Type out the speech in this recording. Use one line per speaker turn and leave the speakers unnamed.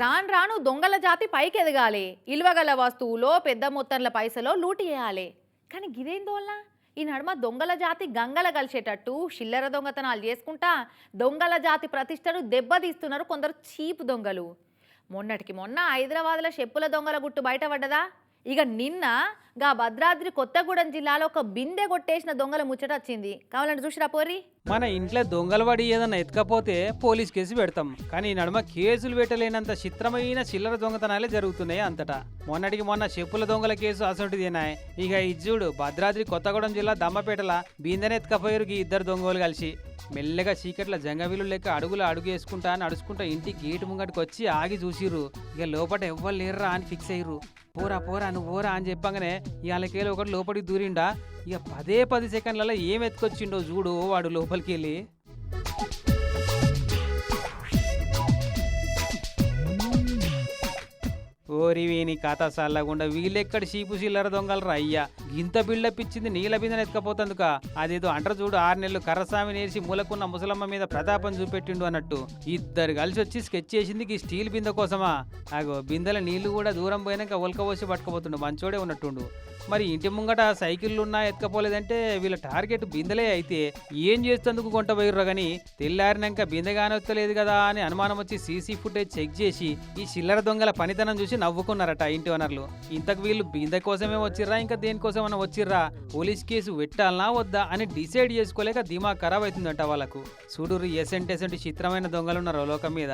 రాను రాను దొంగల జాతి పైకి ఎదగాలి. ఇలువగల వస్తువులో పెద్ద మొత్తంలో పైసలో లూటి చేయాలి. కానీ గిదేందోళ్ళ ఈ నడుమ దొంగల జాతి గంగల కలిసేటట్టు చిల్లర దొంగతనాలు చేసుకుంటా దొంగల జాతి ప్రతిష్టను దెబ్బతీస్తున్నారు కొందరు చీప్ దొంగలు. మొన్నటికి మొన్న హైదరాబాద్లో చెప్పుల దొంగల గుట్టు బయటపడ్డదా. ఇక నిన్న గా భద్రాద్రి కొత్తగూడెం జిల్లాలో ఒక బిందె కొట్టేసిన దొంగల ముచ్చట వచ్చింది. కావాలంటే చూసిరా పోరి.
మన ఇంట్లో దొంగలు పడి ఏదన్నా ఎత్తుకపోతే పోలీస్ కేసు పెడతాం, కానీ ఈ నడుమ కేసులు పెట్టలేనంత చిత్రమైన చిల్లర దొంగతనాలే జరుగుతున్నాయి అంతటా. మొన్నటికి మొన్న చెప్పుల దొంగల కేసు అసొంటిదేనా. ఇక ఇజ్జుడు భద్రాద్రి కొత్తగూడెం జిల్లా దమ్మపేటల బిందెని ఎత్తుకపోయారు ఈ ఇద్దరు దొంగలు కలిసి. మెల్లగా చీకట్ల జంగవీలు లెక్క అడుగు వేసుకుంటా నడుచుకుంటా ఇంటి గేటు ముంగటికి వచ్చి ఆగి చూసిర్రు. ఇక లోపట ఎవ్వరు లేర్రా అని ఫిక్స్ అయ్యారు. పోరా పోరా నువ్వు పోరా అని చెప్పగానే ఇవాళకేలో ఒకటి లోపలికి దూరిండా. ఇక 10 సెకండ్లలో ఏం ఎత్తుకొచ్చిండో చూడు వాడు లోపలికి వెళ్ళి. ఓరి వీని కథ సల్లగుండా వీళ్ళెక్కడ చీపు చిల్లర దొంగలరా అయ్యా. గింత బిల్డప్ ఇచ్చింది నీళ్ళ బిందెన ఎత్తుకపోతందుక. అదేదో అంటారు చూడు 6 నెలలు కర్రసామి నేర్చి మూలకున్న ముసలమ్మ మీద ప్రతాపం చూపెట్టిండు అన్నట్టు. ఇద్దరు కలిసి వచ్చి స్కెచ్ చేసింది ఈ స్టీల్ బిందె కోసమా. అగో బిందెల నీళ్లు కూడా దూరం పోయినాక ఉల్కబోసి పట్టుకపోతుండు. మంచోడే ఉన్నట్టుండు. మరి ఇంటి ముంగట సైకిళ్ళున్నా ఎత్తుకపోలేదంటే వీళ్ళ టార్గెట్ బిందెలే అయితే ఏం చేస్తేందుకు కొంట పోయిర్రో గాని తెల్లారినాక బిందె కానొత్తలేదు కదా అని అనుమానం వచ్చి సీసీ ఫుటేజ్ చెక్ చేసి ఈ చిల్లర దొంగల పనితనం చూసి నవ్వుకున్నారట ఇంటి ఓనర్లు. ఇంతకు వీళ్ళు బిందె కోసమే వచ్చిర్రా ఇంకా దేనికోసమన్నా వచ్చిర్రా, పోలీస్ కేసు పెట్టాలనా వద్దా అని డిసైడ్ చేసుకోలేక దిమాగ్ ఖరాబ్ అవుతుందంట వాళ్ళకు. చూడుర్రు ఎసెంట్ చిత్రమైన దొంగలున్నారు లోకం మీద.